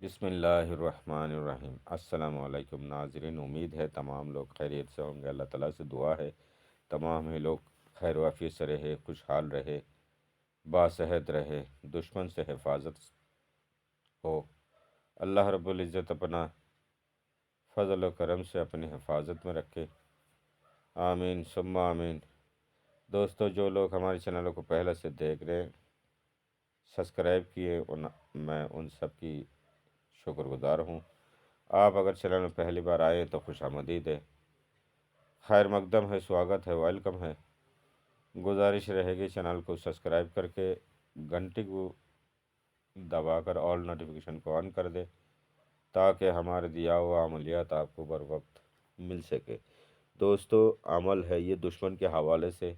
بسم اللہ الرحمن الرحیم۔ السلام علیکم ناظرین، امید ہے تمام لوگ خیریت سے ہوں گے۔ اللہ تعالیٰ سے دعا ہے تمام ہی لوگ خیر و عافیت سے رہے، خوشحال رہے، باصحت رہے، دشمن سے حفاظت ہو۔ اللہ رب العزت اپنا فضل و کرم سے اپنی حفاظت میں رکھے، آمین ثم آمین۔ دوستو، جو لوگ ہمارے چینلوں کو پہلے سے دیکھ رہے ہیں، سبسکرائب کیے، میں ان سب کی شکر گزار ہوں۔ آپ اگر چینل میں پہلی بار آئے تو خوش آمدید ہے، خیر مقدم ہے، سواگت ہے، ویلکم ہے۔ گزارش رہے گی چینل کو سبسکرائب کر کے گھنٹی کو دبا کر آل نوٹیفیکیشن کو آن کر دے، تاکہ ہمارے دیا ہوا عملیات آپ کو بر وقت مل سکے۔ دوستو، عمل ہے یہ دشمن کے حوالے سے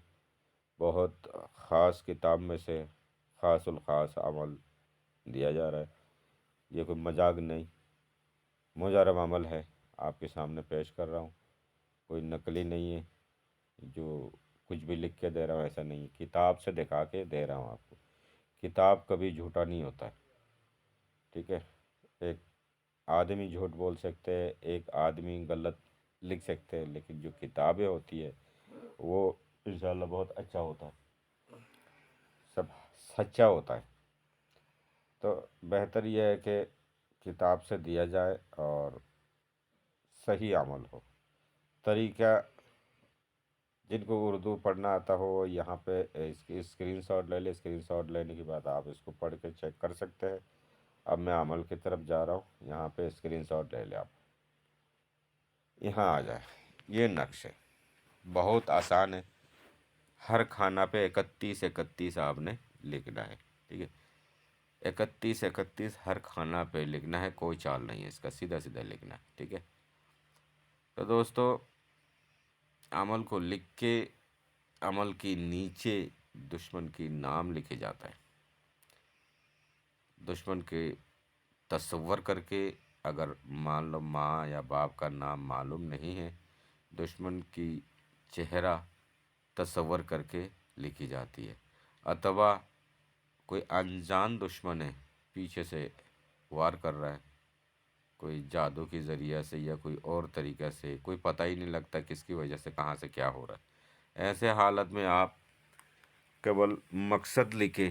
بہت خاص کتاب میں سے خاص الخاص عمل دیا جا رہا ہے۔ یہ کوئی مذاق نہیں، مجرب عمل ہے، آپ کے سامنے پیش کر رہا ہوں۔ کوئی نقلی نہیں ہے، جو کچھ بھی لکھ کے دے رہا ہوں ایسا نہیں، کتاب سے دکھا کے دے رہا ہوں آپ کو۔ کتاب کبھی جھوٹا نہیں ہوتا ہے، ٹھیک ہے؟ ایک آدمی جھوٹ بول سکتے ہیں، ایک آدمی غلط لکھ سکتے ہیں، لیکن جو کتابیں ہوتی ہے وہ انشاءاللہ بہت اچھا ہوتا ہے، سب سچا ہوتا ہے۔ تو بہتر یہ ہے کہ کتاب سے دیا جائے اور صحیح عمل ہو۔ طریقہ، جن کو اردو پڑھنا آتا ہو وہ یہاں پہ اس کی اسکرین شاٹ لے لے۔ اسکرین شاٹ لینے کے بعد آپ اس کو پڑھ کے چیک کر سکتے ہیں۔ اب میں عمل کی طرف جا رہا ہوں، یہاں پہ اسکرین شاٹ لے لیں آپ، یہاں آ جائے۔ یہ نقش ہے، بہت آسان ہے۔ ہر کھانا پہ 31 31 آپ نے لکھنا ہے، ٹھیک ہے؟ 31 31 ہر کھانا پہ لکھنا ہے، کوئی چال نہیں ہے اس کا، سیدھا سیدھا لکھنا ہے، ٹھیک ہے؟ تو دوستو، عمل کو لکھ کے عمل کے نیچے دشمن کی نام لکھے جاتا ہے۔ دشمن کے تصور کر کے، اگر مان لو ماں یا باپ کا نام معلوم نہیں ہے، دشمن کی چہرہ تصور کر کے لکھی جاتی ہے۔ اتوا کوئی انجان دشمن ہے، پیچھے سے وار کر رہا ہے، کوئی جادو کے ذریعہ سے یا کوئی اور طریقہ سے، کوئی پتہ ہی نہیں لگتا کس کی وجہ سے کہاں سے کیا ہو رہا ہے۔ ایسے حالت میں آپ کیول مقصد لکھے،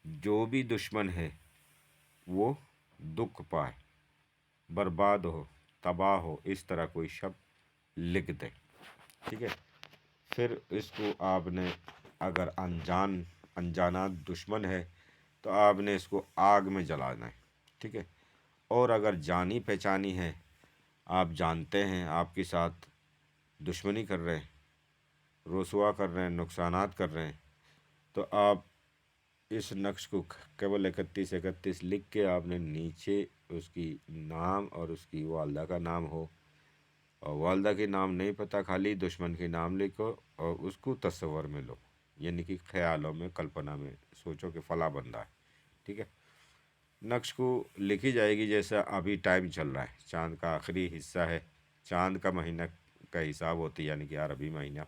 جو بھی دشمن ہے وہ دکھ پائے، برباد ہو، تباہ ہو، اس طرح کوئی شبد لکھ دیں، ٹھیک ہے؟ پھر اس کو آپ نے، اگر انجانات دشمن ہے تو آپ نے اس کو آگ میں جلانا ہے، ٹھیک ہے؟ اور اگر جانی پہچانی ہے، آپ جانتے ہیں آپ کے ساتھ دشمنی کر رہے ہیں، رسوا کر رہے ہیں، نقصانات کر رہے ہیں، تو آپ اس نقش کو کیول 31 31 لکھ کے آپ نے نیچے اس کی نام اور اس کی والدہ کا نام ہو، اور والدہ کے نام نہیں پتہ، خالی دشمن کے نام لکھو اور اس کو تصور میں لو، یعنی کہ خیالوں میں، کلپنا میں سوچو کہ فلاں بندہ ہے، ٹھیک ہے؟ نقش کو لکھی جائے گی جیسا ابھی ٹائم چل رہا ہے، چاند کا آخری حصہ ہے، چاند کا مہینہ کا حساب ہوتی ہے، یعنی کہ عربی مہینہ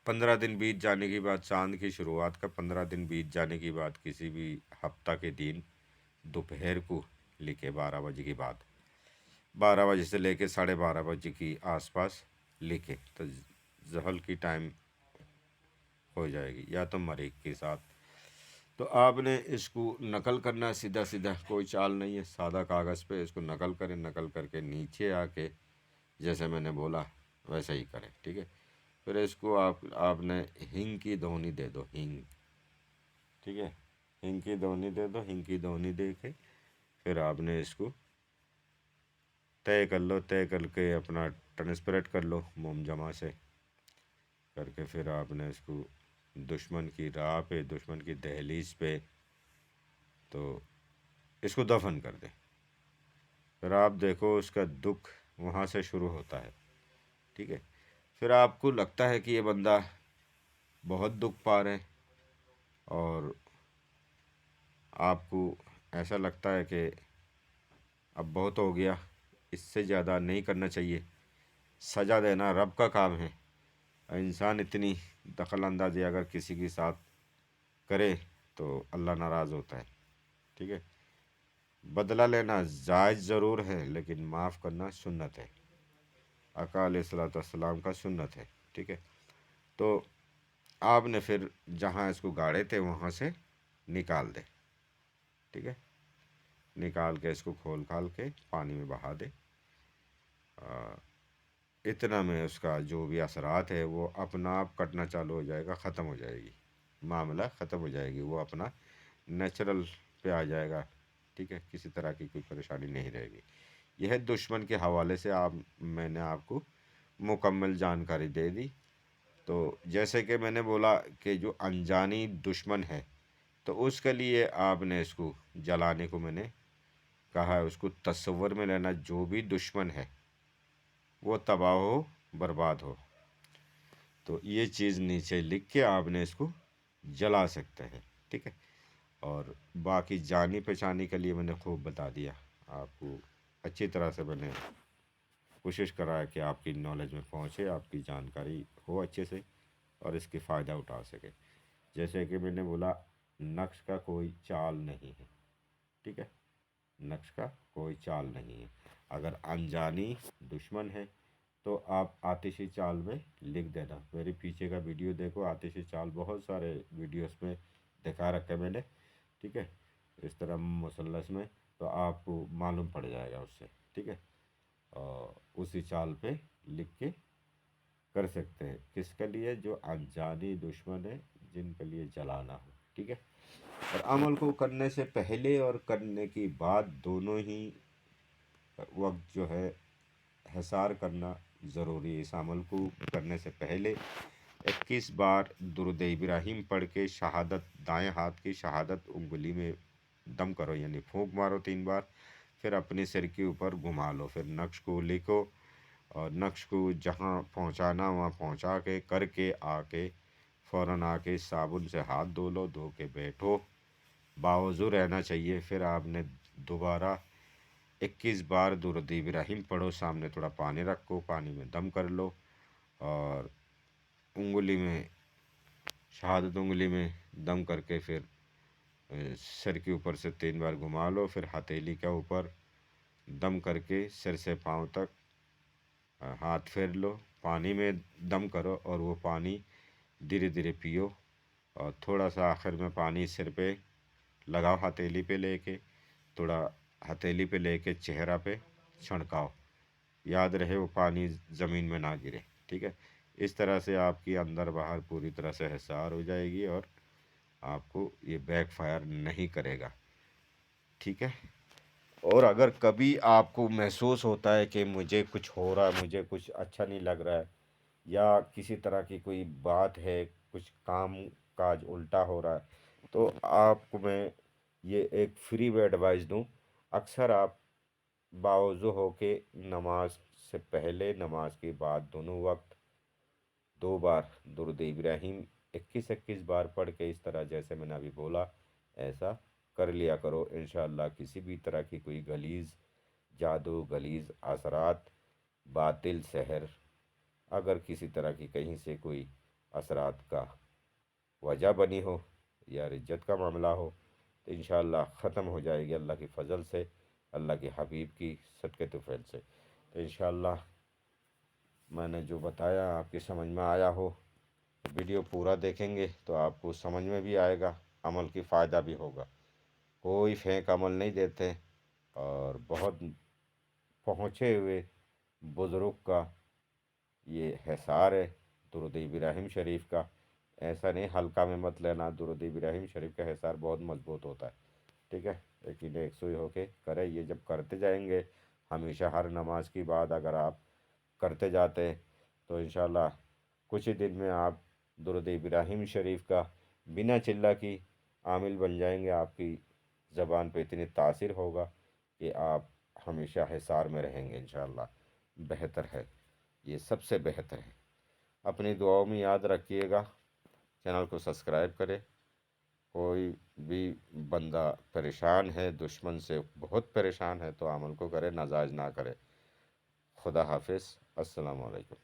15 دن بیت جانے کے بعد، چاند کی شروعات کا 15 دن بیت جانے کے بعد کسی بھی ہفتہ کے دن دوپہر کو لکھے، 12 بجے کے بعد، 12 بجے سے لے کے 12:30 بجے کی آس پاس لکھے تو زحل کی ٹائم ہو جائے گی، یا تو مریخ کے ساتھ۔ تو آپ نے اس کو نقل کرنا ہے، سیدھا سیدھا، کوئی چال نہیں ہے، سادہ کاغذ پہ اس کو نقل کریں، نقل کر کے نیچے آ کے جیسے میں نے بولا ویسا ہی کریں، ٹھیک ہے؟ پھر اس کو آپ نے ہنگ کی دونی دے دو، ہنگ، ٹھیک ہے؟ ہنگ کی دونی دے دو، ہنگ کی دونی دے کے پھر آپ نے اس کو طے کر لو، طے کر کے اپنا ٹرانسپریٹ کر لو موم جمع سے کر کے، پھر آپ نے اس کو دشمن کی راہ پہ، دشمن کی دہلیز پہ تو اس کو دفن کر دیں۔ پھر آپ دیکھو اس کا دکھ وہاں سے شروع ہوتا ہے، ٹھیک ہے؟ پھر آپ کو لگتا ہے کہ یہ بندہ بہت دکھ پا رہے، اور آپ کو ایسا لگتا ہے کہ اب بہت ہو گیا، اس سے زیادہ نہیں کرنا چاہیے، سزا دینا رب کا کام ہے، انسان اتنی دخل اندازی اگر کسی کے ساتھ کرے تو اللہ ناراض ہوتا ہے، ٹھیک ہے؟ بدला लेना जायज़ ज़रूर है, लेकिन माफ़ करना सुन्नत है। आका अलैहिस्सलाम का सुन्नत है। ठीक है, तो आपने फिर जहाँ इसको गाड़े थे वहाँ से निकाल दे। ठीक है, निकाल के इसको खोल खाल के पानी में बहा दे। इतना में उसका जो भी असरात है वो अपना आप कटना चालू हो जाएगा, ख़त्म हो जाएगी, मामला ख़त्म हो जाएगी, वो अपना नेचुरल पे आ जाएगा। ठीक है, किसी तरह की कोई परेशानी नहीं रहेगी। यह दुश्मन के हवाले से मैंने आपको मुकम्मल जानकारी दे दी। तो जैसे कि मैंने बोला कि जो अनजानी दुश्मन है तो उसके लिए आपने इसको जलाने को मैंने कहा है, उसको तसव्वुर में लेना, जो भी दुश्मन है वो तबाह हो, बर्बाद हो। तो ये चीज़ नीचे लिख के आपने इसको जला सकते हैं। ठीक है, और बाकी जानी पहचानी के लिए मैंने खूब बता दिया आपको, अच्छी तरह से मैंने कोशिश करा है कि आपकी नॉलेज में पहुँचे, आपकी जानकारी हो अच्छे से और इसकी फ़ायदा उठा सके। जैसे कि मैंने बोला, नक्श का कोई चाल नहीं है। ठीक है, नक्श का कोई चाल नहीं है। अगर अनजानी दुश्मन है तो आप आतिशी चाल में लिख देना। मेरे पीछे का वीडियो देखो, आतिशी चाल बहुत सारे वीडियोस में दिखा रखा है मैंने। ठीक है, इस तरह मुसल्लस में, तो आपको मालूम पड़ जाएगा उससे। ठीक है, और उसी चाल पे लिख के कर सकते हैं। किसके लिए? जो अनजानी दुश्मन है, जिनके लिए जलाना हो। ठीक है, और अमल को करने से पहले और करने के बाद दोनों ही वक्त जो है हिसार करना ज़रूरी है। इस अमल को करने से पहले 21 बार दुरूद इब्राहिम पढ़ के शहादत, दाएं हाथ की शहादत उंगली में दम करो, यानी फूंक मारो 3 बार। फिर अपने सिर के ऊपर घुमा लो, फिर नक्श को लिखो और नक्श को जहाँ पहुँचाना वहाँ पहुँचा के करके आके फ़ौरन आके साबुन से हाथ धो लो, धो के बैठो, बावज़ू रहना चाहिए। फिर आपने दोबारा 21 बार दुरूद इब्राहिम पढ़ो, सामने थोड़ा पानी रखो, पानी में दम कर लो और उंगली में, शहादत उंगली में दम करके फिर सिर के ऊपर से 3 बार घुमा लो। फिर हथेली के ऊपर दम करके सिर से पाँव तक हाथ फेर लो, पानी में दम करो और वो पानी धीरे धीरे पियो। और थोड़ा सा आखिर में पानी सिर पे लगाओ, हथेली पे लेके, थोड़ा हथेली पे लेके चेहरा पे छिड़काओ। याद रहे वो पानी ज़मीन में ना गिरे। ठीक है, इस तरह से आपकी अंदर बाहर पूरी तरह से हिसार हो जाएगी और आपको ये बैक फायर नहीं करेगा। ठीक है, और अगर कभी आपको महसूस होता है कि मुझे कुछ हो रहा है, मुझे कुछ अच्छा नहीं लग रहा है, या किसी तरह की कोई बात है, कुछ काम काज उल्टा हो रहा है, तो आपको मैं ये एक फ्री में एडवाइस दूँ। अक्सर आप बावज़ू हो के नमाज से पहले नमाज के बाद दोनों वक्त 2 बार दुरूद इब्राहिम 21-21 बार पढ़ के, इस तरह जैसे मैंने अभी बोला, ऐसा कर लिया करो। इंशाअल्लाह किसी भी तरह की कोई गलीज़ जादू, गलीज़ असरात, बातिल सहर, अगर किसी तरह की कहीं से कोई असरात का वजह बनी हो या इज्जत का मामला हो, तो इंशाअल्लाह ख़त्म हो जाएगी अल्लाह के फ़ज़ल से, अल्लाह के हबीब की सदक़े तुफ़ैल से। तो इंशाअल्लाह मैंने जो बताया आपकी समझ में आया हो। वीडियो पूरा देखेंगे तो आपको समझ में भी आएगा, अमल की फ़ायदा भी होगा। कोई फेंक अमल नहीं देते, और बहुत पहुँचे हुए बुज़ुर्ग का ये हिसार है दुरूद इब्राहिम शरीफ का। ऐसा नहीं हल्का में मत लेना, दुरूद इब्राहिम शरीफ का हिसार बहुत मजबूत होता है। ठीक है, लेकिन एक सुई होके करें। ये जब करते जाएंगे हमेशा, हर नमाज के बाद अगर आप करते जाते हैं, तो इंशाल्लाह कुछ ही दिन में आप दुरूद इब्राहिम शरीफ का बिना चिल्ला की आमिल बन जाएंगे। आपकी ज़बान पे इतनी तासीर होगा कि आप हमेशा हिसार में रहेंगे इंशाल्लाह। बेहतर है, ये सबसे बेहतर है। अपनी दुआओं में याद रखिएगा, चैनल को सब्सक्राइब करें। कोई भी बंदा परेशान है, दुश्मन से बहुत परेशान है, तो अमल को करे, नाजायज़ ना करे। खुदा हाफिज़, अस्सलामु अलैकुम।